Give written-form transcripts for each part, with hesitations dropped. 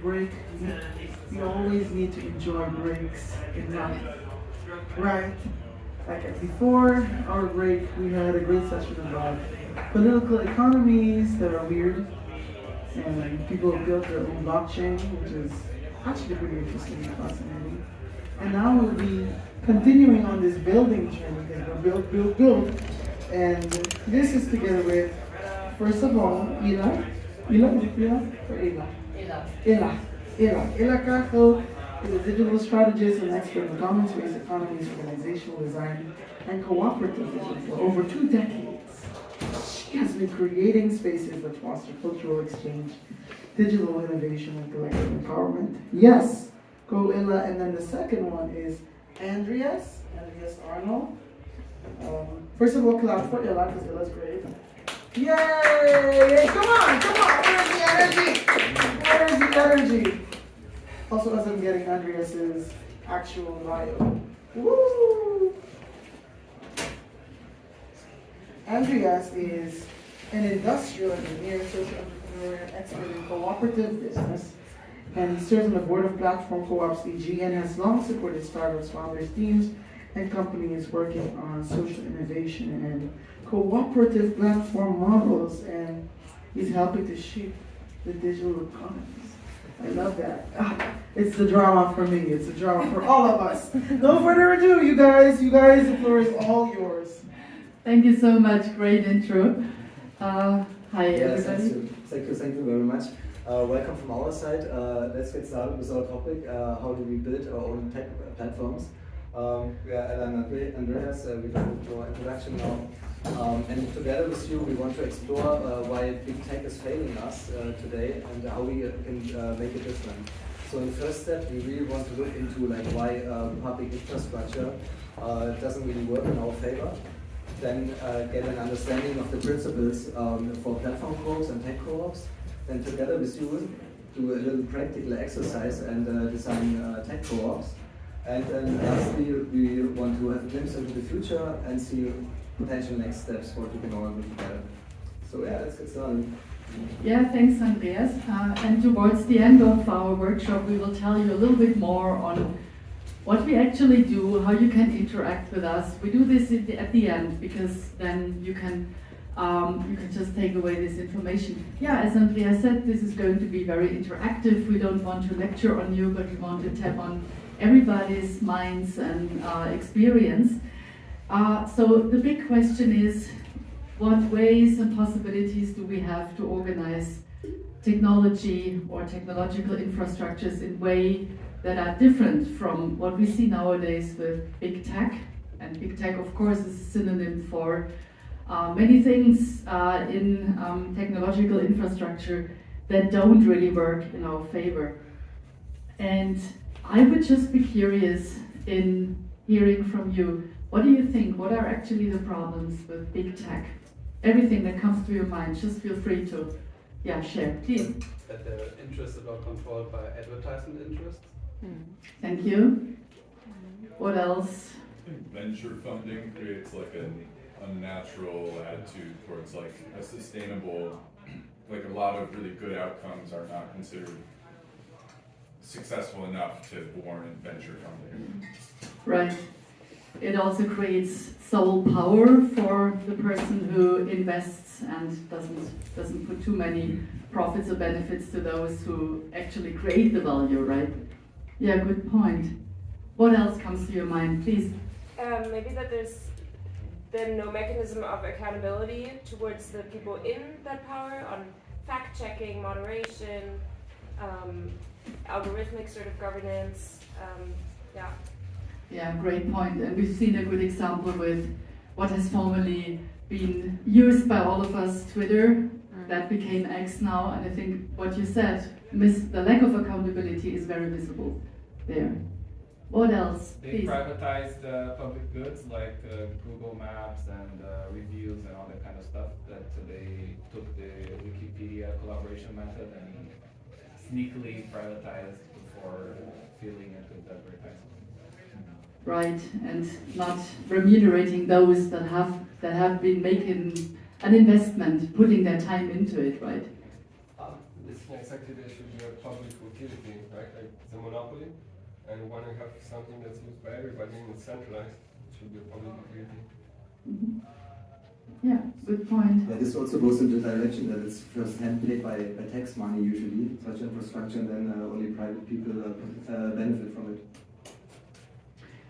break, we always need to enjoy breaks in life, right? Like before our break, we had a great session about political economies that are weird, and people have built their own blockchain, which is actually pretty interesting and fascinating. And now we'll be continuing on this building journey because we're build. And this is together with, first of all, Ila or Ila? Ila Kagel is a digital strategist and expert in commons-based economies, organizational design, and cooperative vision for over 2 decades. She has been creating spaces that foster cultural exchange, digital innovation, and collective empowerment. Yes, go Ila. And then the second one is Andreas Arnold. First of all, clap for Ila because Ila's great. Yay! Come on! Where's the energy? Also, as I'm getting Andreas's actual bio. Woo! Andreas is an industrial engineer, social entrepreneur, and expert in cooperative business, and he serves on the board of Platform Co-ops EG and has long supported startups, founders, teams, and companies working on social innovation and cooperative platform models, and he's helping to shape the digital economies. I love that. It's the drama for me. It's the drama for all of us. No further ado, you guys, the floor is all yours. Thank you so much. Great intro. Hi, everybody. Thank you very much. Welcome from our side. Let's get started with our topic. How do we build our own tech platforms? We are Alan and Andreas. We don't do our introduction now. And together with you, we want to explore why big tech is failing us today and how we can make it different. So in the first step, we really want to look into why public infrastructure doesn't really work in our favor. Then get an understanding of the principles for platform co-ops and tech co-ops. Then together with you, do a little practical exercise and design tech co-ops. And then lastly, we want to have a glimpse into the future and see potential next steps, what we can all do together. So yeah, let's get started. Yeah, thanks, Andreas. And towards the end of our workshop, we will tell you a little bit more on what we actually do, how you can interact with us. We do this at the end because then you can just take away this information. Yeah, as Andreas said, this is going to be very interactive. We don't want to lecture on you, but we want to tap on everybody's minds and experience. So the big question is, what ways and possibilities do we have to organize technology or technological infrastructures in ways that are different from what we see nowadays with big tech? And big tech, of course, is a synonym for many things in technological infrastructure that don't really work in our favor. And I would just be curious in hearing from you, what do you think? What are actually the problems with big tech? Everything that comes to your mind, just feel free to share, please. That their interests are controlled by advertisement interests. Thank you. What else? Venture funding creates an unnatural attitude towards a sustainable, a lot of really good outcomes are not considered successful enough to warrant venture funding. Right. It also creates sole power for the person who invests and doesn't put too many profits or benefits to those who actually create the value, right? Yeah, good point. What else comes to your mind, please? Maybe that there's then no mechanism of accountability towards the people in that power on fact-checking, moderation, algorithmic sort of governance, Yeah, great point. And we've seen a good example with what has formerly been used by all of us, Twitter, that became X now. And I think what you said, the lack of accountability is very visible there. What else? They Please. privatized public goods like Google Maps and reviews and all that kind of stuff. That they took the Wikipedia collaboration method and sneakily privatized before filling it with advertising. Right, and not remunerating those that have been making an investment, putting their time into it, right? It's exactly there should be a public utility monopoly. And when you have something that's used by everybody and it's centralized, it should be a public utility. Mhm. Yeah, good point. Yeah, this also goes in the direction that it's first hand paid by tax money usually, such infrastructure, and then only private people benefit from it.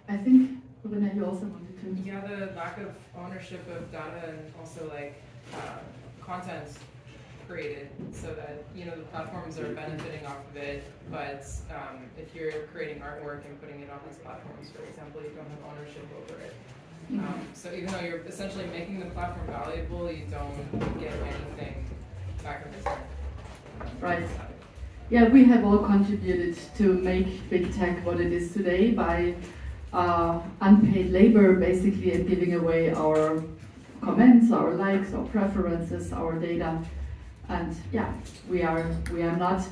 I think, Corinna, you also wanted to. Yeah, the lack of ownership of data and also like content created, so that the platforms are benefiting off of it, but if you're creating artwork and putting it on these platforms, for example, you don't have ownership over it. So even though you're essentially making the platform valuable, you don't get anything back in return. Right. Yeah, we have all contributed to make big tech what it is today by unpaid labor, basically, and giving away our comments, our likes, our preferences, our data. And yeah, we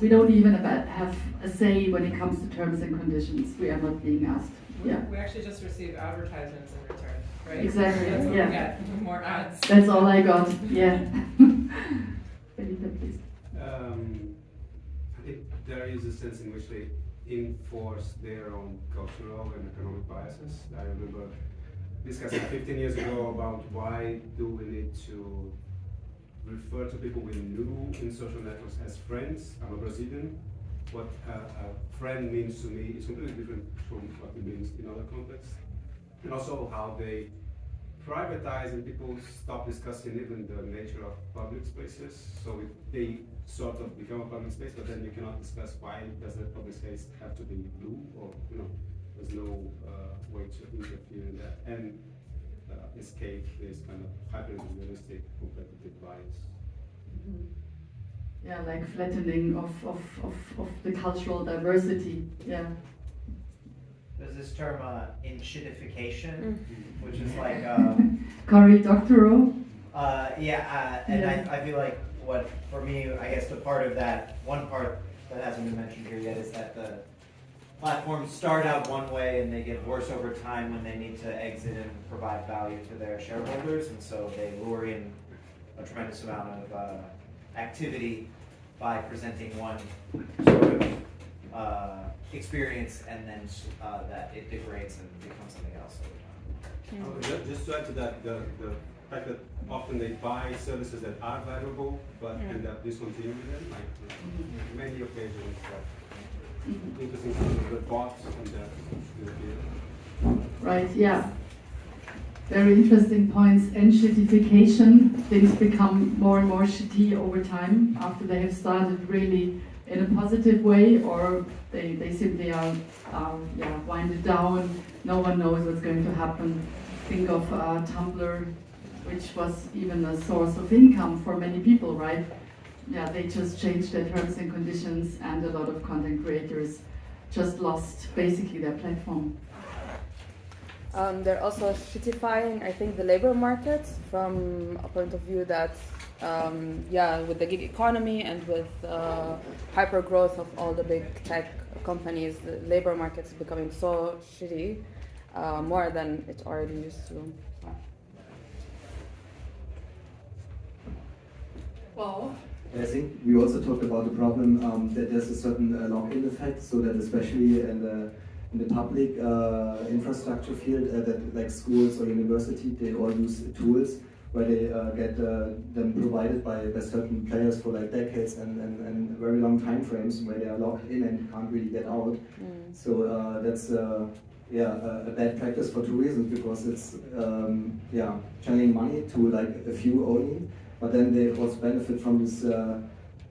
don't even have a say when it comes to terms and conditions. We are not being asked. Yeah. We actually just receive advertisements in return, right? Exactly, That's what yeah. we get, more ads. That's all I got. Yeah. Felipe, please. I think there is a sense in which they enforce their own cultural and economic biases. I remember discussing 15 years ago about why do we need to refer to people we knew in social networks as friends. I'm a Brazilian. What a friend means to me is completely different from what it means in other contexts. And also how they privatize and people stop discussing even the nature of public spaces. So they sort of become a public space, but then you cannot discuss why does that public space have to be blue, or there's no way to interfere in that and escape this kind of hyper-individualistic competitive bias. Mm-hmm. Yeah, like flattening of the cultural diversity. Yeah. There's this term inshitification, which is like Cory Doctorow. I feel like what for me, I guess the part of that one part that hasn't been mentioned here yet is that the platforms start out one way and they get worse over time when they need to exit and provide value to their shareholders, and so they lure in a tremendous amount of activity by presenting one sort of experience, and then that it degrades and becomes something else over time. Just to add to that, the fact that often they buy services that are valuable but end up discontinuing them, like many occasions, interesting things that bought and that Right, yeah. Very interesting points. And shittification, things become more and more shitty over time after they have started really in a positive way, or they simply are winded down. No one knows what's going to happen. Think of Tumblr, which was even a source of income for many people, right? Yeah, they just changed their terms and conditions, and a lot of content creators just lost basically their platform. They're also shitifying, I think, the labor market from a point of view that, with the gig economy and with hyper growth of all the big tech companies, the labor market is becoming so shitty, more than it already used to. Well, I think we also talked about the problem that there's a certain lock-in effect, so that especially in the public infrastructure field, that like schools or university, they all use tools where they get them provided by certain players for like decades and very long time frames where they are locked in and can't really get out. So that's a bad practice for two reasons, because it's channeling money to like a few only, but then they also benefit from this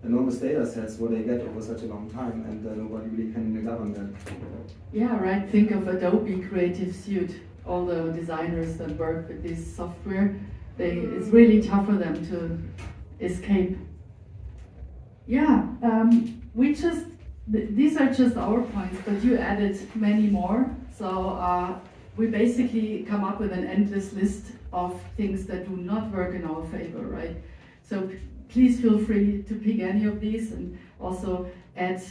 enormous data sets what they get over such a long time, and nobody really can govern them. Yeah, right. Think of Adobe Creative Suite. All the designers that work with this software, it's really tough for them to escape. Yeah, these are just our points, but you added many more. So we basically come up with an endless list of things that do not work in our favor, right? So please feel free to pick any of these, and also add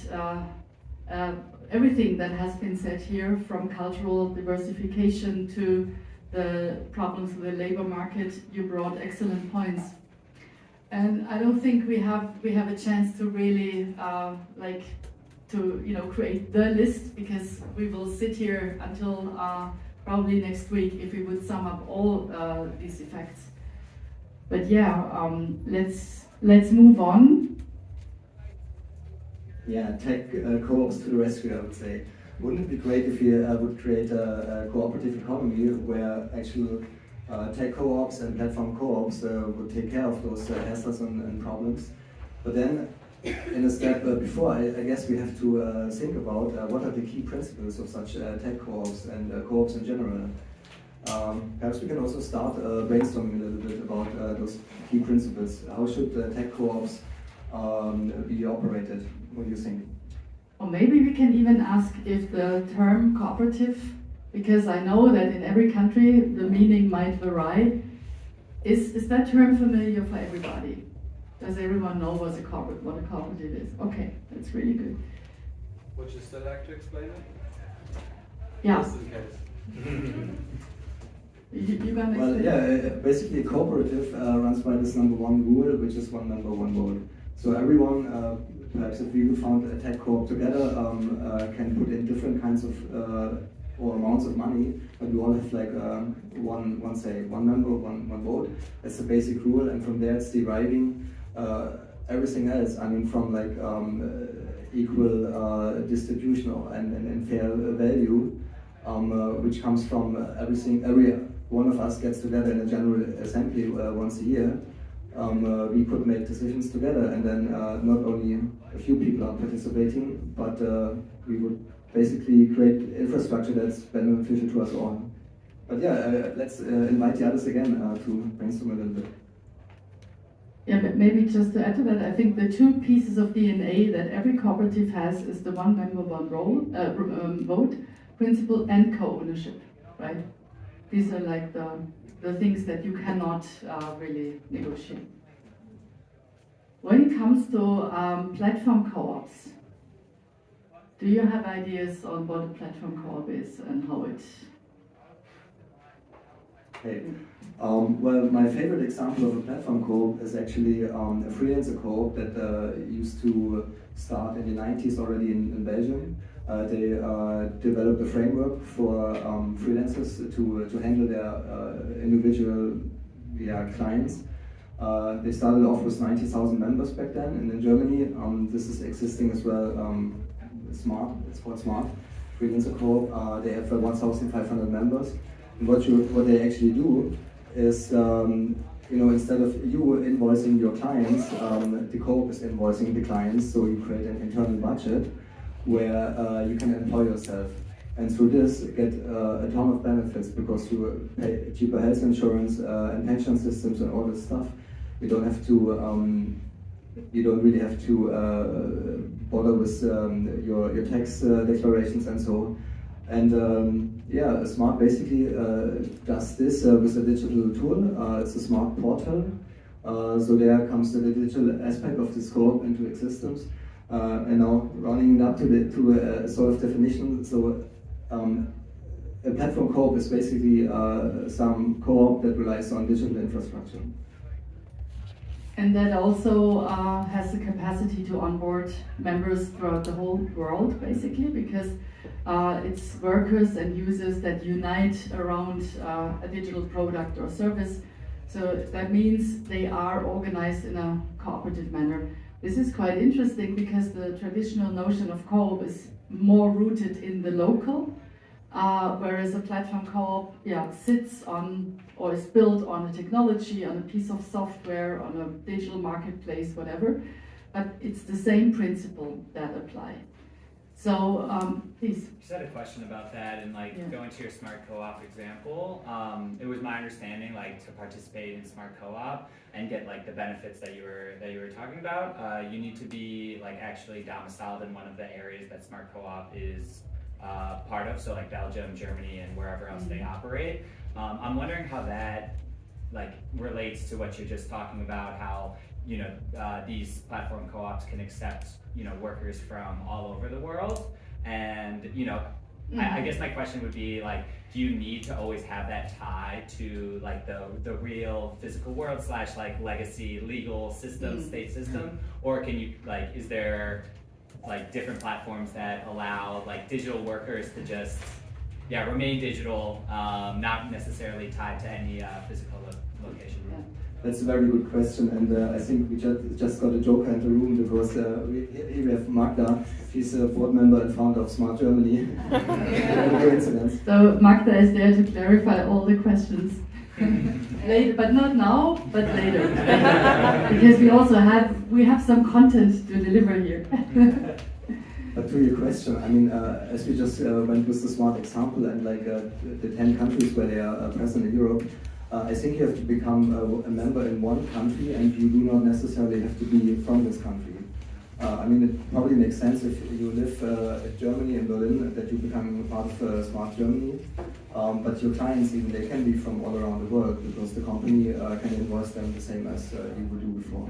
everything that has been said here, from cultural diversification to the problems with the labor market. You brought excellent points. And I don't think we have a chance to really to create the list, because we will sit here until probably next week if we would sum up all these effects. But yeah, let's move on. Yeah, tech co-ops to the rescue, I would say. Wouldn't it be great if we would create a cooperative economy where actual tech co-ops and platform co-ops would take care of those hassles and problems? But then, in a step before, I guess we have to think about what are the key principles of such tech co-ops and co-ops in general. Perhaps we can also start brainstorming a little bit about those key principles. How should tech co-ops be operated? What do you think? Or maybe we can even ask if the term cooperative, because I know that in every country the meaning might vary, is that term familiar for everybody? Does everyone know what a cooperative is? Okay, that's really good. Would you still like to explain it? Yeah. Just in case. You gonna Well, explain? yeah, basically a cooperative runs by this number one rule, which is one member, one vote. So everyone, perhaps if we found a tech co-op together, can put in different kinds of or amounts of money, but we all have like one member, one vote. That's the basic rule, and from there it's deriving everything else. I mean, from like equal distribution and fair value, which comes from every one of us gets together in a general assembly once a year. We could make decisions together, and then not only a few people are participating, but we would basically create infrastructure that's beneficial to us all. But yeah, let's invite the others again to brainstorm a little bit. Yeah, but maybe just to add to that, I think the two pieces of DNA that every cooperative has is the one member, one vote principle and co-ownership, right? These are like the things that you cannot really negotiate. When it comes to platform co-ops, do you have ideas on what a platform co-op is and how it? Okay. Well, my favorite example of a platform co-op is actually a freelancer co-op that used to start in the 90s already in Belgium. They developed a framework for freelancers to handle their individual clients. They started off with 90,000 members back then, and in Germany this is existing as well. Smart, it's called Smart Freelancer Co-op. They have 1,500 members, and what they actually do is instead of you invoicing your clients, the co-op is invoicing the clients. So you create an internal budget where you can employ yourself, and through this get a ton of benefits, because you pay cheaper health insurance and pension systems and all this stuff. You don't have to. You don't really have to bother with your tax declarations and so on. And yeah, Smart basically does this with a digital tool. It's a smart portal. So there comes the digital aspect of this co-op into existence. And now running it up to a sort of definition. So a platform co-op is basically some co-op that relies on digital infrastructure. And that also has the capacity to onboard members throughout the whole world, basically, because it's workers and users that unite around a digital product or service. So that means they are organized in a cooperative manner. This is quite interesting because the traditional notion of co-op is more rooted in the local, whereas a platform co-op sits on or is built on a technology, on a piece of software, on a digital marketplace, whatever. But it's the same principle that apply. So please. Just had a question about that, and going to your smart co-op example. It was my understanding, to participate in smart co-op and get the benefits that you were talking about, you need to be actually domiciled in one of the areas that smart co-op is part of, so Belgium, Germany, and wherever else they operate. I'm wondering how that relates to what you're just talking about, how these platform co-ops can accept workers from all over the world, and I guess my question would be do you need to always have that tie to the real physical world / legacy legal system, state system, or can you is there like different platforms that allow like digital workers to just remain digital, not necessarily tied to any physical location. That's a very good question, and I think we just got a joker in the room because here we have Magda. She's a board member and founder of Smart Germany. Coincidence. So Magda is there to clarify all the questions. Later, but not now, but later. Because we have some content to deliver here. But to your question, I mean, as we just went with the smart example and like the 10 countries where they are present in Europe, I think you have to become a member in one country and you do not necessarily have to be from this country. I mean, it probably makes sense if you live in Germany, in Berlin, that you become part of Smart Germany. But your clients, even they can be from all around the world because the company can invoice them the same as you would do before.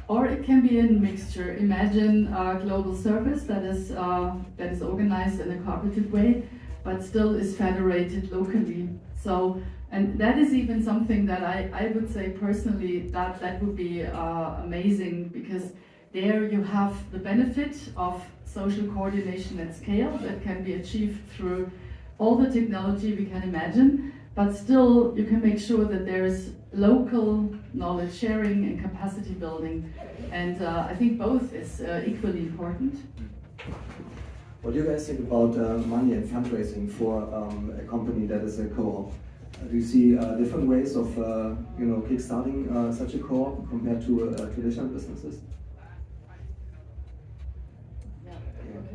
Or it can be a mixture. Imagine a global service that is organized in a cooperative way, but still is federated locally. So, and that is even something that I would say personally that would be amazing, because there you have the benefit of social coordination at scale that can be achieved through all the technology we can imagine, but still you can make sure that there is local knowledge sharing and capacity building. And I think both is equally important. What do you guys think about money and fundraising for a company that is a co-op? Do you see different ways of kickstarting such a co-op compared to traditional businesses?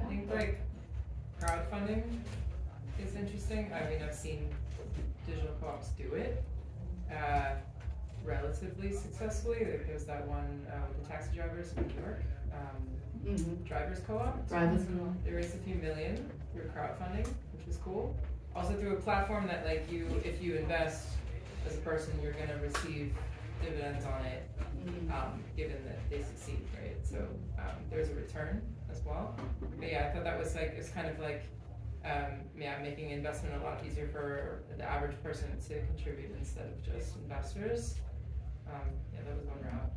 I think like crowdfunding is interesting. I mean, I've seen digital co-ops do it relatively successfully. Like, there's that one with the taxi drivers in New York, Drivers Co-op. They raised a few million through crowdfunding, which was cool. Also through a platform that like if you invest as a person, you're gonna receive dividends on it, given that they succeed, right? So there's a return as well. But yeah, I thought that was like, it's kind of like, making investment a lot easier for the average person to contribute instead of just investors. That was one route.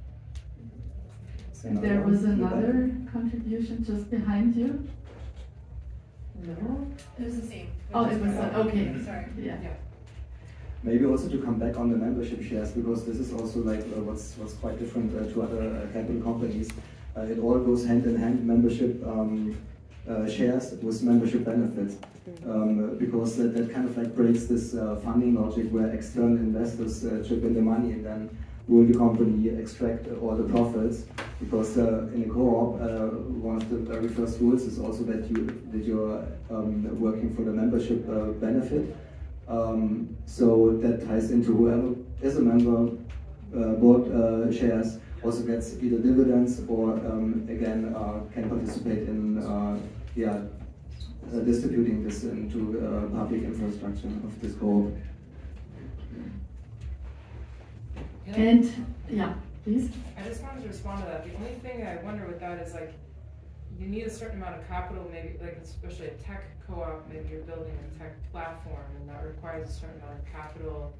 There was another contribution just behind you. No? It was the same. Oh, it was, okay. Sorry. Yeah. Maybe also to come back on the membership shares, because this is also like what's quite different to other capital companies. It all goes hand in hand, membership shares with membership benefits, because that kind of like breaks this funding logic where external investors chip in the money and then will the company extract all the profits. Because in a co-op, one of the very first rules is also that you're working for the membership benefit. So that ties into whoever is a member, bought shares, also gets either dividends or again can participate in distributing this into public infrastructure of this co-op. And yeah, please. I just wanted to respond to that. The only thing I wonder with that is like, you need a certain amount of capital, maybe like especially a tech co-op, maybe you're building a tech platform and that requires a certain amount of capital.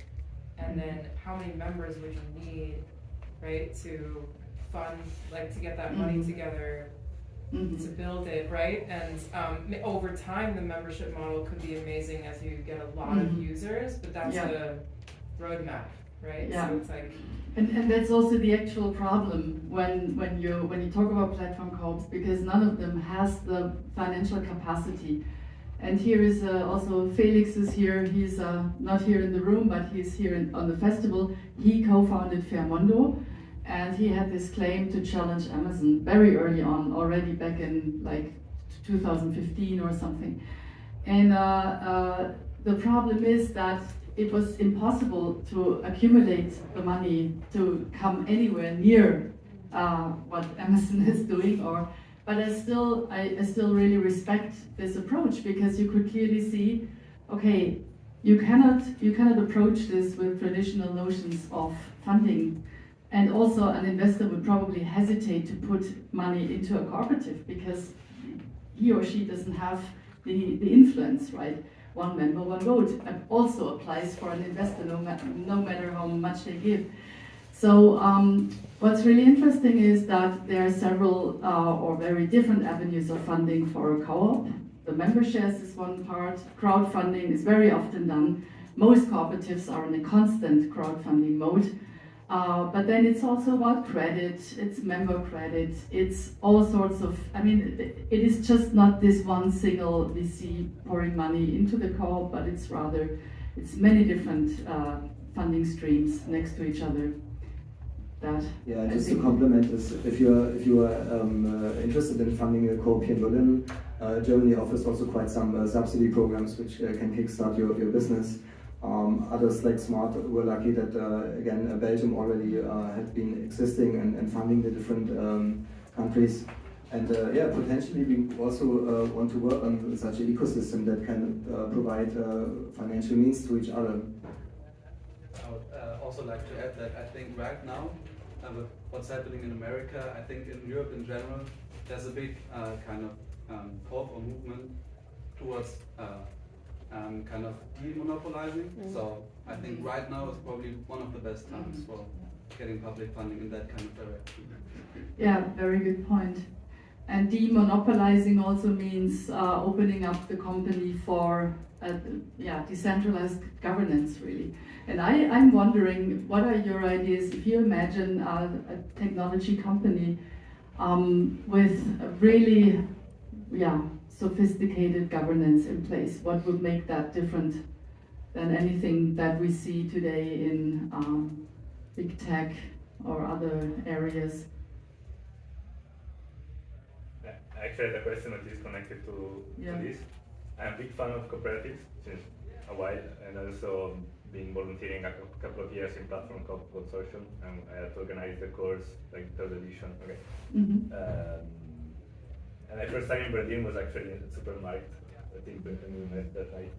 And then how many members would you need, right, to fund, like to get that money together to build it, right? And over time, the membership model could be amazing as you get a lot of users, but that's the roadmap, right? Yeah. So it's like, and that's also the actual problem when you talk about platform co-ops, because none of them has the financial capacity. And here is also Felix is here. He's not here in the room, but he's here on the festival. He co-founded Fairmondo, and he had this claim to challenge Amazon very early on, already back in like 2015 or something. And the problem is that it was impossible to accumulate the money to come anywhere near what Amazon is doing. But I still really respect this approach, because you could clearly see, okay, you cannot approach this with traditional notions of funding. And also an investor would probably hesitate to put money into a cooperative because he or she doesn't have the influence, right? One member, one vote also applies for an investor, no matter how much they give. So what's really interesting is that there are several or very different avenues of funding for a co-op. The member shares is one part. Crowdfunding is very often done. Most cooperatives are in a constant crowdfunding mode. But then it's also about credit, it's member credit, it's all sorts of, I mean, it is just not this one single VC pouring money into the co-op, but it's rather, it's many different funding streams next to each other. That yeah, just to complement this, if you are interested in funding a co-op here in Berlin, Germany offers also quite some subsidy programs which can kickstart your business. Others like Smart were lucky that again Belgium already had been existing and funding the different countries, and yeah, potentially we also want to work on such an ecosystem that can provide financial means to each other. I would also like to add that I think right now, with what's happening in America, I think in Europe in general, there's a big kind of hope or movement towards kind of demonopolizing. So I think right now is probably one of the best times for getting public funding in that kind of direction. Yeah, very good point. And demonopolizing also means opening up the company for decentralized governance, really. And I'm wondering, what are your ideas if you imagine a technology company with a really, sophisticated governance in place? What would make that different than anything that we see today in big tech or other areas? Actually, the question is connected to this. I'm a big fan of cooperatives since a while, and also been volunteering a couple of years in Platform Consortium, and I had to organize the course, like third edition. Okay. And my first time in Berlin was actually in the supermarket. I think we met that night.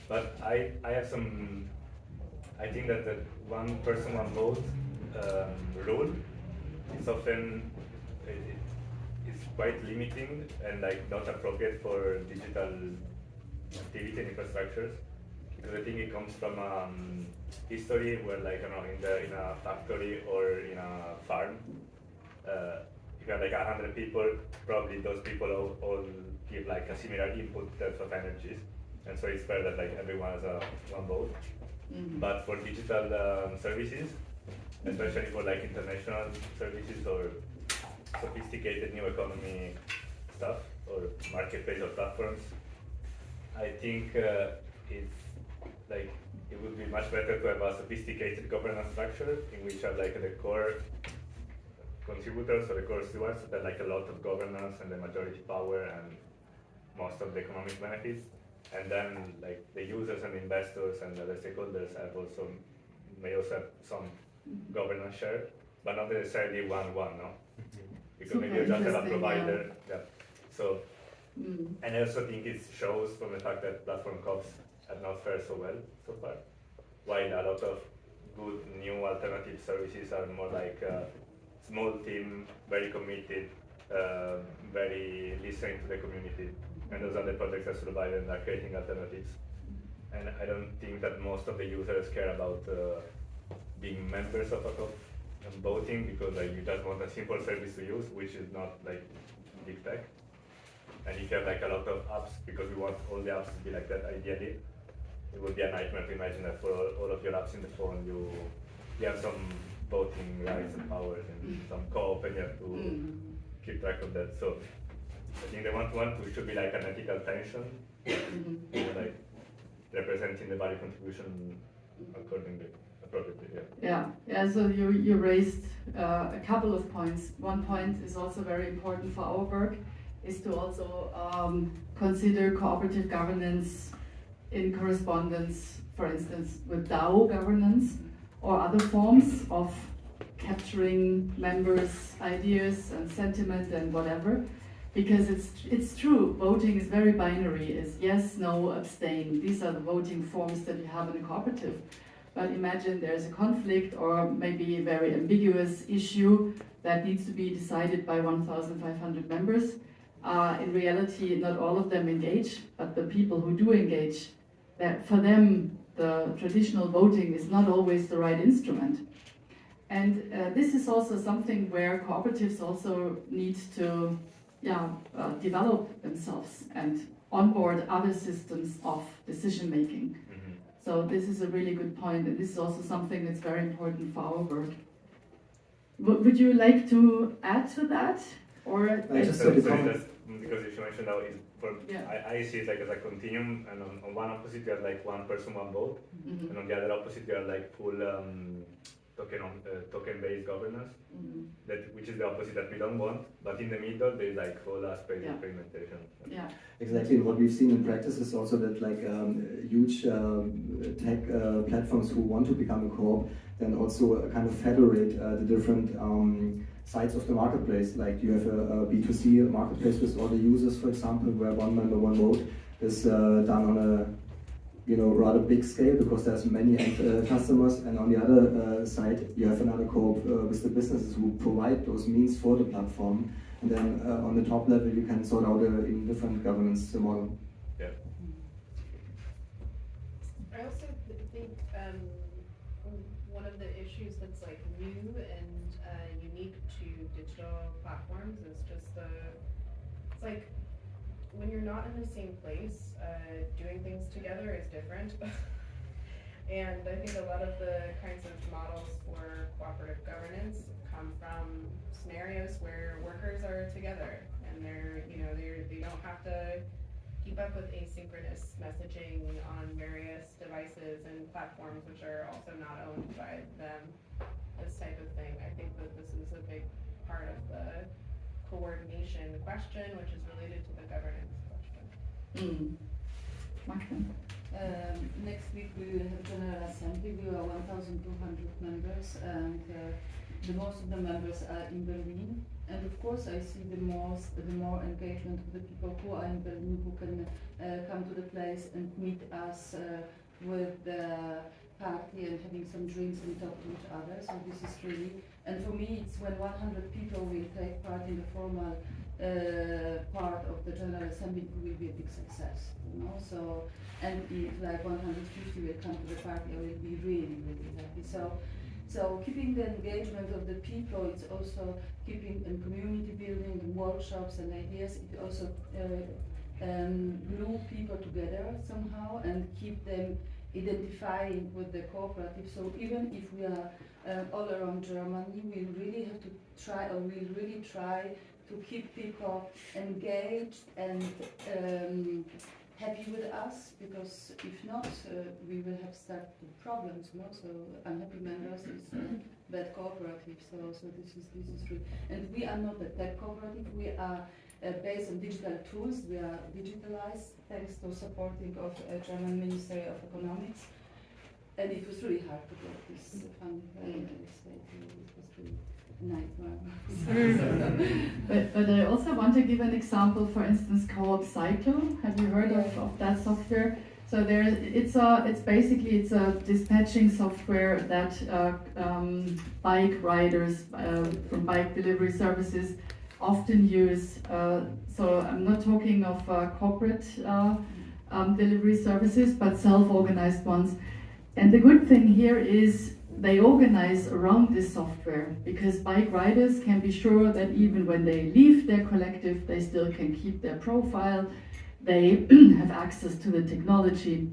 But I have some. I think that the one person, one vote rule is often is quite limiting and like not appropriate for digital activity and infrastructures. Because I think it comes from history where, like, I don't know, in a factory or in a farm. You have like 100 people, probably those people all give like a similar input in terms of energies, and so it's fair that like everyone has one vote. But for digital services, especially for like international services or sophisticated new economy stuff or marketplace or platforms, I think it's like it would be much better to have a sophisticated governance structure in which are like the core contributors or the core stewards that like a lot of governance and the majority power and most of the economic benefits, and then like the users and investors and other stakeholders may also have some governance share, but not necessarily one, no? Because maybe you just have a provider. Yeah. So, and I also think it shows from the fact that platform cops have not fared so well so far, while a lot of good new alternative services are more like small team, very committed, very listening to the community, and those are the projects that survive and are creating alternatives. And I don't think that most of the users care about being members of a COP and voting, because like you just want a simple service to use, which is not like big tech. And if you have like a lot of apps, because we want all the apps to be like that ideally, it would be a nightmare to imagine that for all of your apps in the phone you have some voting rights and powers and some co-op, and you have to keep track of that. So I think the one should be like an ethical tension, like representing the value contribution accordingly, appropriately. Yeah. So you raised a couple of points. One point is also very important for our work, is to also consider cooperative governance in correspondence, for instance, with DAO governance or other forms of capturing members' ideas and sentiment and whatever. Because it's true, voting is very binary, is yes, no, abstain. These are the voting forms that you have in a cooperative. But imagine there's a conflict or maybe a very ambiguous issue that needs to be decided by 1,500 members. In reality, not all of them engage, but the people who do engage, that for them, the traditional voting is not always the right instrument. And this is also something where cooperatives also need to develop themselves and onboard other systems of decision making. So this is a really good point, and this is also something that's very important for our work. Would you like to add to that? Or because you mentioned how I see it like as a continuum, and on one opposite you have like one person, one vote, and on the other opposite you have like full token-based governance, which is the opposite that we don't want, but in the middle there is like whole aspect of implementation. Yeah. Exactly, what we've seen in practice is also that like huge tech platforms who want to become a co-op then also kind of federate the different sides of the marketplace. Like you have a B2C marketplace with all the users, for example, where one member, one vote is done on a rather big scale because there's many end customers, and on the other side you have another co-op with the businesses who provide those means for the platform, and then on the top level you can sort out in different governance model. Yeah. I also think one of the issues that's like new and unique to digital platforms is just it's like when you're not in the same place, doing things together is different. And I think a lot of the kinds of models for cooperative governance come from scenarios where workers are together and they don't have to keep up with asynchronous messaging on various devices and platforms which are also not owned by them, this type of thing. I think that this is a big part of the coordination question, which is related to the governance question. Next week we will have General Assembly. We are 1,200 members, and the most of the members are in Berlin. And of course, I see the more engagement of the people who are in Berlin, who can come to the place and meet us with the party and having some drinks and talk to each other. So this is really, and for me, it's when 100 people will take part in the formal part of the General Assembly, it will be a big success, So, and if like 150 will come to the party, I will be really, really happy. So keeping the engagement of the people, it's also keeping community building and workshops and ideas. It also glue people together somehow and keep them identifying with the cooperative. So even if we are all around Germany, we really have to try, or we'll really try to keep people engaged and happy with us, because if not, we will have started problems, So unhappy members is bad cooperative. So this is true. And we are not a tech cooperative. We are based on digital tools. We are digitalized thanks to supporting of German Ministry of Economics. And it was really hard to get this funding. It was really nightmare. but I also want to give an example. For instance, Co-op Cycle. Have you heard of that software? So it's basically a dispatching software that bike riders from bike delivery services often use. So I'm not talking of corporate delivery services, but self-organized ones. And the good thing here is they organize around this software, because bike riders can be sure that even when they leave their collective, they still can keep their profile. They have access to the technology,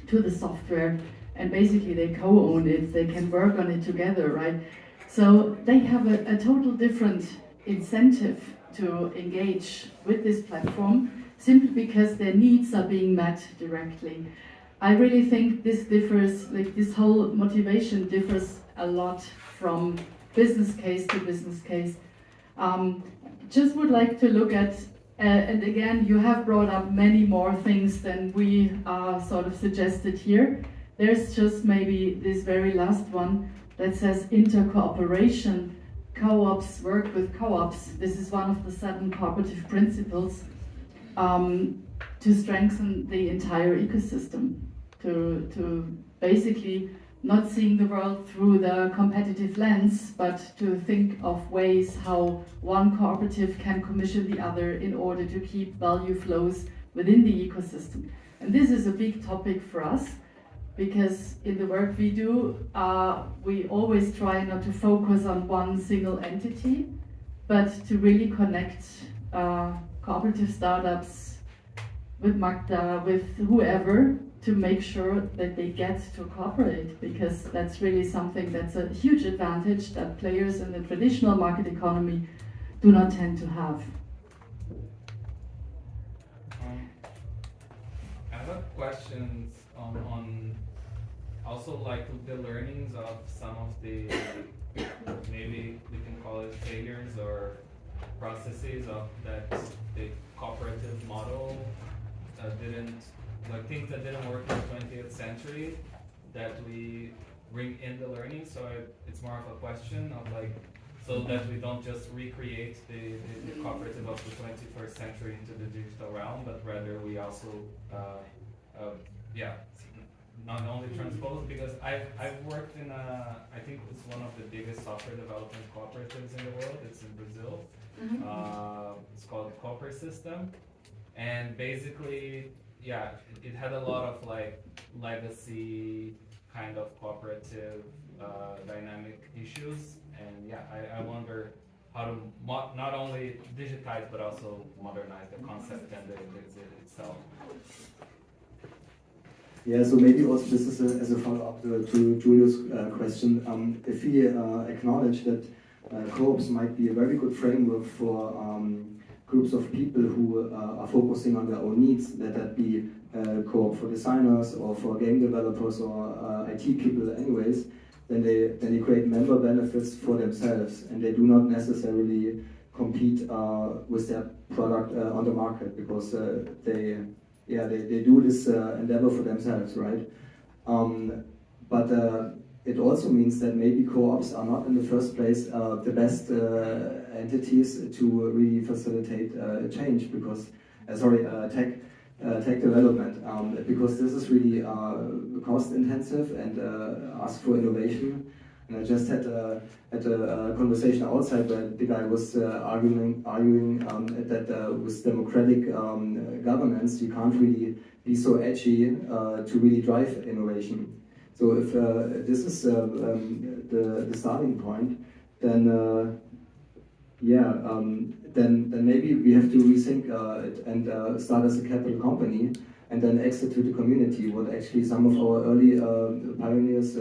to the software, and basically they co-own it. They can work on it together, right? So they have a total different incentive to engage with this platform, simply because their needs are being met directly. I really think this differs, like this whole motivation differs a lot from business case to business case. Just would like to look at, and again, you have brought up many more things than we sort of suggested here. There's just maybe this very last one that says intercooperation. Co-ops work with co-ops. This is one of the 7 cooperative principles to strengthen the entire ecosystem, to basically not seeing the world through the competitive lens, but to think of ways how one cooperative can commission the other in order to keep value flows within the ecosystem. And this is a big topic for us. because in the work we do, we always try not to focus on one single entity, but to really connect cooperative startups with Magda, with whoever, to make sure that they get to cooperate, because that's really something that's a huge advantage that players in the traditional market economy do not tend to have. I have a question on also like the learnings of some of the, maybe we can call it failures or processes of that the cooperative model didn't, like things that didn't work in the 20th century that we bring in the learning. So it's more of a question of like, so that we don't just recreate the cooperative of the 21st century into the digital realm, but rather we also, not only transpose, because I've worked in I think it's one of the biggest software development cooperatives in the world. It's in Brazil. It's called System. And basically, yeah, it had a lot of like legacy kind of cooperative dynamic issues. And yeah, I wonder how to not only digitize but also modernize the concept and the itself. Yeah, so maybe also this is as a follow-up to Julio's question. If we acknowledge that co-ops might be a very good framework for groups of people who are focusing on their own needs, let that be co-op for designers or for game developers or IT people anyways, then they create member benefits for themselves, and they do not necessarily compete with their product on the market, because they do this endeavor for themselves, right? But it also means that maybe co-ops are not in the first place the best entities to really facilitate change, because tech development, because this is really cost intensive and asks for innovation. And I just had a conversation outside where the guy was arguing that with democratic governance you can't really be so edgy to really drive innovation. So if this is the starting point, then then maybe we have to rethink it and start as a capital company and then exit to the community. What actually some of our early pioneers,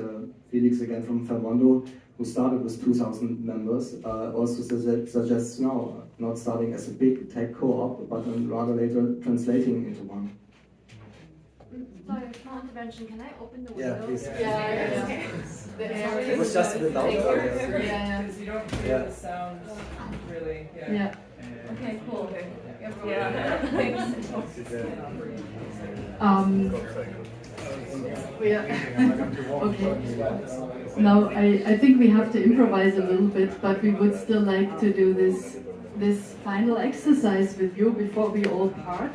Felix again from Fermondo, who started with 2,000 members, also suggests now not starting as a big tech co-op, but then rather later translating into one. Sorry, small intervention. Can I open the Yeah, window? please. Yeah. The air It was just a bit loud. because you don't hear the sound really. Yeah. Okay, cool. Yeah. Thanks. Okay. Now, I think we have to improvise a little bit, but we would still like to do this final exercise with you before we all part.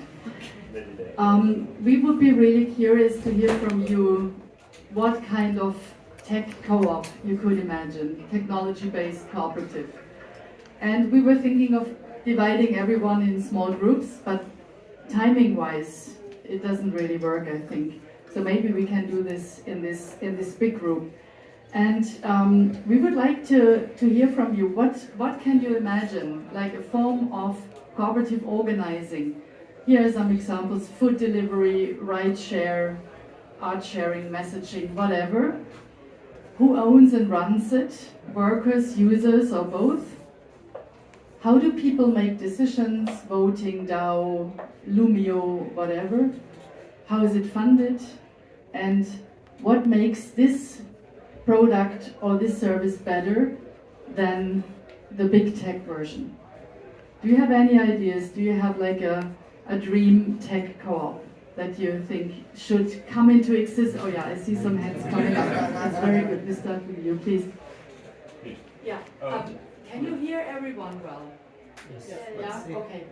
We would be really curious to hear from you what kind of tech co-op you could imagine, technology-based cooperative. And we were thinking of dividing everyone in small groups, but timing-wise, it doesn't really work, I think. So maybe we can do this in this big group. And we would like to hear from you. What can you imagine, like a form of cooperative organizing? Here are some examples: food delivery, ride share, art sharing, messaging, whatever. Who owns and runs it? Workers, users, or both? How do people make decisions? Voting, DAO, Lumio, whatever. How is it funded? And what makes this product or this service better than the big tech version? Do you have any ideas? Do you have like a dream tech co-op that you think should come into existence? Oh yeah, I see some hands coming up. That's very good. We start with you, please. Yeah. Can you hear everyone well? Yes. Yeah? Okay.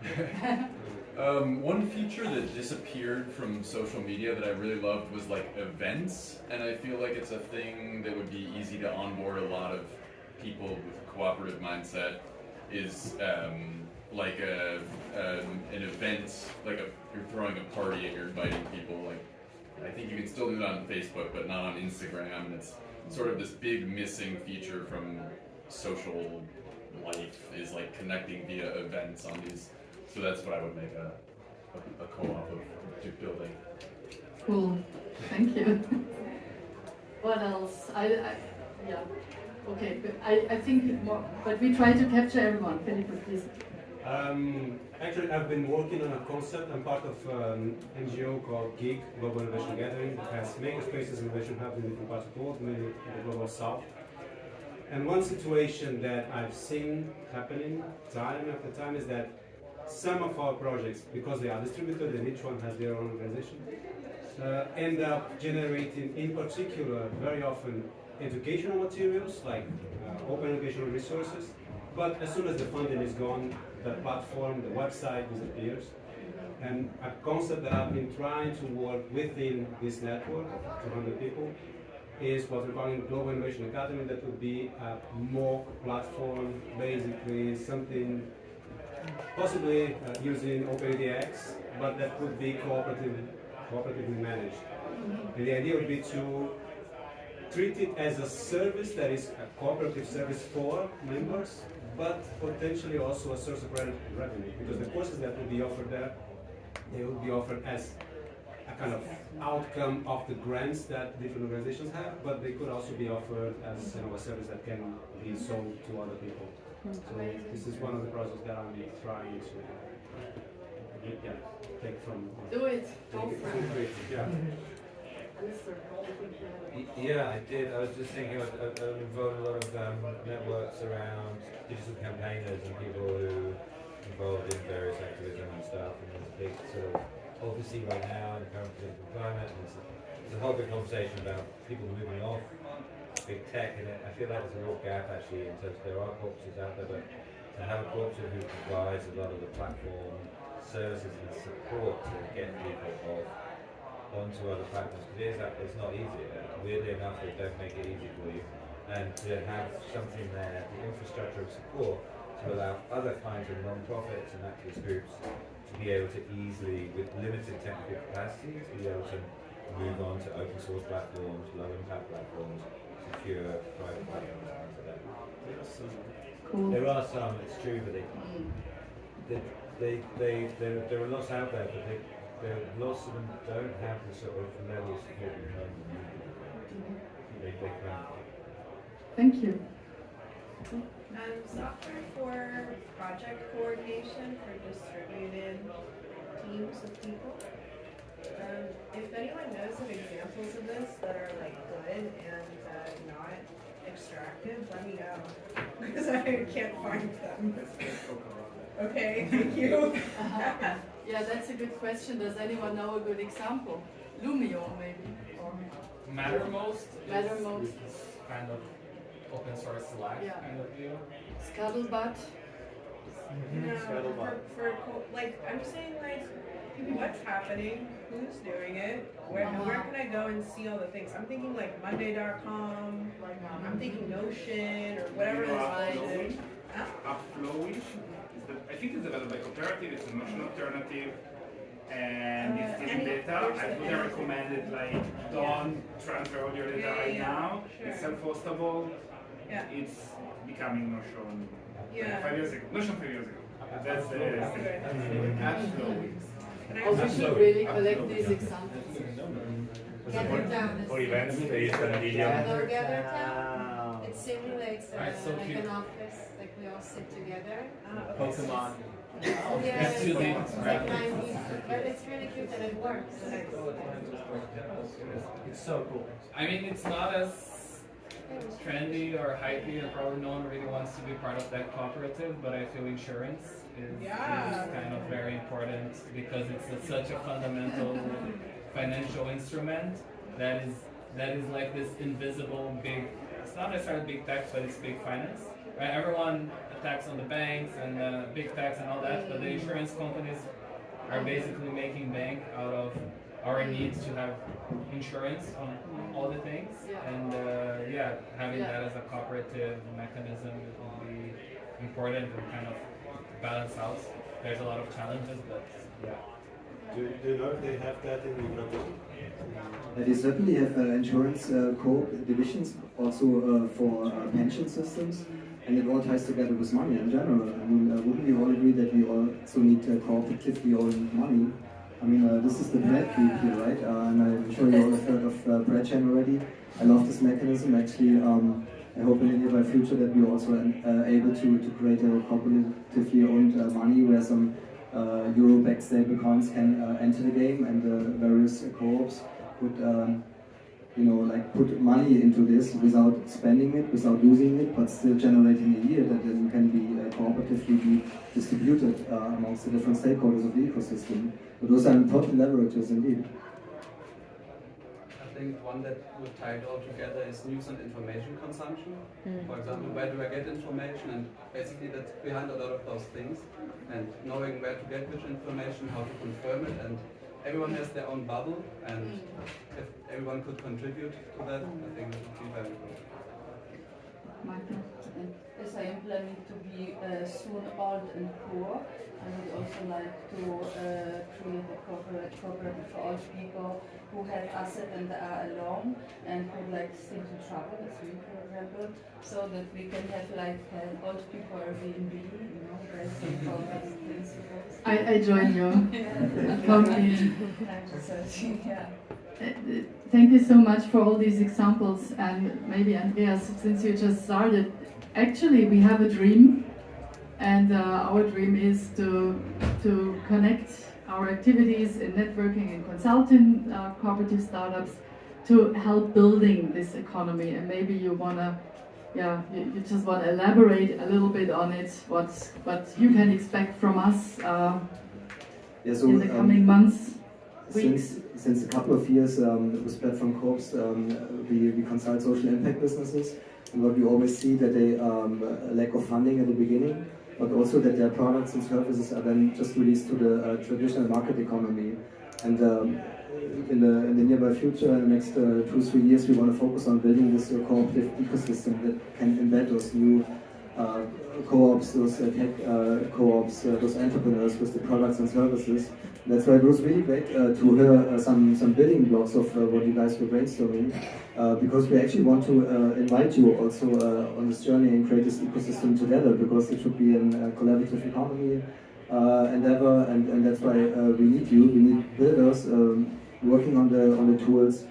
One feature that disappeared from social media that I really loved was like events, and I feel like it's a thing that would be easy to onboard a lot of people with a cooperative mindset. Is like an event, like you're throwing a party and you're inviting people, like I think you can still do that on Facebook, but not on Instagram. And it's sort of this big missing feature from social life is like connecting via events on these. So that's what I would make a co-op of building. Cool, thank you. What else? Yeah, okay, but I think more, but we try to capture everyone. Philippe, please. Actually, I've been working on a concept. I'm part of an NGO called GIG, Global Innovation Gathering, that has makerspaces and innovation hubs in different parts of the world, mainly in the global south. And one situation that I've seen happening time after time is that some of our projects, because they are distributed and each one has their own organization, end up generating, in particular, very often educational materials like open educational resources. But as soon as the funding is gone, the platform, the website disappears. And a concept that I've been trying to work within this network of 200 people is what we're calling Global Innovation Academy. That would be a mock platform, basically something possibly using OpenADX, but that would be cooperatively managed. And the idea would be to treat it as a service that is a cooperative service for members, but potentially also a source of revenue, because the courses that will be offered there, they will be offered as a kind of outcome of the grants that different organizations have, but they could also be offered as a service that can be sold to other people. So this is one of the projects that I'm trying to take from. Do it. Go for it. Yeah. Yeah, I did. I was just thinking I've involved a lot of networks around digital campaigners and people who are involved in various activism and stuff. And there's a big sort of, obviously right now in the current political climate, there's a whole big conversation about people moving off big tech, and I feel like there's a real gap actually in terms of there are corporates out there, but to have a corporate who provides a lot of the platform services and support to get people off onto other platforms, because it's not easy. Weirdly enough, they don't make it easy for you. And to have something there, the infrastructure of support to allow other kinds of non-profits and activist groups to be able to easily, with limited technical capacity, to be able to move on to open source platforms, low impact platforms, secure private platforms, and things like that. Cool. There are some, it's true, but there are lots out there, but lots of them don't have the sort of level of support you need. They can't. Thank you. Software for project coordination for distributed teams of people. If anyone knows of examples of this that are like good and not extractive, let me know, because I can't find them. Okay, thank you. Yeah, that's a good question. Does anyone know a good example? Lumio, maybe? Or Mattermost Mattermost. is kind of open source Slack kind of view. Scuttlebutt. No, like, I'm saying like, what's happening? Who's doing it? Where can I go and see all the things? I'm thinking like Monday.com, I'm thinking Notion or whatever this is. Upflowish. I think it's developed by Cooperative, it's a Notion alternative, and it's stealing data. I wouldn't recommend it, like, don't transfer all your data right now. Sure. It's self-hostable. Yeah. It's becoming Notion Yeah. 5 years ago. Notion 5 years ago. That's the Upflowish. Oh, we should really collect these examples. Gather Town. For events, there is a video. Hello, Gather Town. It simulates so like cute. an office, like we all sit together. Pokemon. Yeah, It's it's really like 90s, but it's really cute and it works. It's so cool. I mean, it's not as trendy or hypey, and probably no one really wants to be part of that cooperative, but I feel insurance is kind of very important because it's such a fundamental financial instrument that is like this invisible big, it's not necessarily big tax, but it's big finance. Right? Everyone attacks on the banks and big tax and all that, but the insurance companies are basically making bank out of our needs to have insurance on all the things. And having that as a cooperative mechanism will be important and kind of balance out. There's a lot of challenges, but yeah. Do you know if they have that in Monopolistic? They certainly have insurance co-divisions also for pension systems, and it all ties together with money in general. I mean, wouldn't we all agree that we also need cooperatively owned money? I mean, this is the bread group here, right? And I'm sure you all have heard of bread chain already. I love this mechanism. Actually, I hope in the nearby future that we're also able to create a cooperatively owned money where some euro-backed stablecoins can enter the game, and the various co-ops would, like put money into this without spending it, without losing it, but still generating a yield that then can be cooperatively be distributed amongst the different stakeholders of the ecosystem. So those are important leverages indeed. I think one that would tie it all together is news and information consumption. For example, where do I get information, and basically that's behind a lot of those things, and knowing where to get which information, how to confirm it, and everyone has their own bubble, and if everyone could contribute to that, I think it would be valuable. As I am planning to be soon old and poor, I would also like to create a cooperative for old people who have assets and are alone and would like still to travel, as me for example, so that we can have like old people Airbnb, based on these principles. I join you. Totally. Yeah. Thank you so much for all these examples, and maybe Andreas, since you just started, actually we have a dream, and our dream is to connect our activities in networking and consulting cooperative startups to help building this economy. And maybe you wanna, you just want to elaborate a little bit on it, what you can expect from us in the coming months. Since a couple of years with Platform Coops, we consult social impact businesses, and what we always see that they lack of funding at the beginning, but also that their products and services are then just released to the traditional market economy. And in the nearby future, in the next 2-3 years, we want to focus on building this cooperative ecosystem that can embed those new co-ops, those tech co-ops, those entrepreneurs with the products and services. That's why it was really great to hear some building blocks of what you guys were brainstorming, because we actually want to invite you also on this journey and create this ecosystem together, because it should be a collaborative economy endeavor, and that's why we need you. We need builders working on the tools,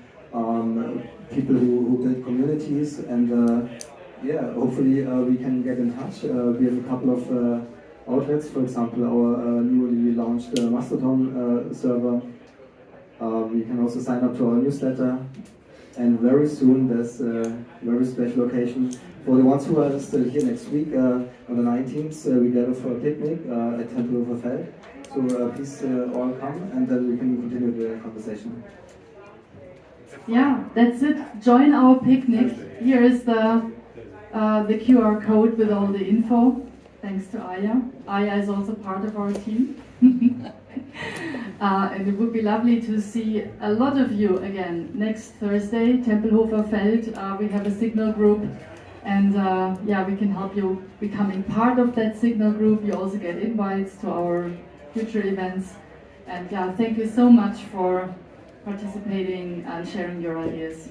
people who build communities, and hopefully we can get in touch. We have a couple of outlets, for example, our newly launched Mastodon server. You can also sign up to our newsletter, and very soon there's a very special occasion. For the ones who are still here next week, on the 19th, we gather for a picnic at Tempelhofer Feld. So please all come, and then we can continue the conversation. Yeah, that's it. Join our picnic. Here is the QR code with all the info. Thanks to Aya. Aya is also part of our team. And it would be lovely to see a lot of you again next Thursday, Tempelhofer Feld. We have a signal group, and we can help you becoming part of that signal group. You also get invites to our future events. And thank you so much for participating and sharing your ideas.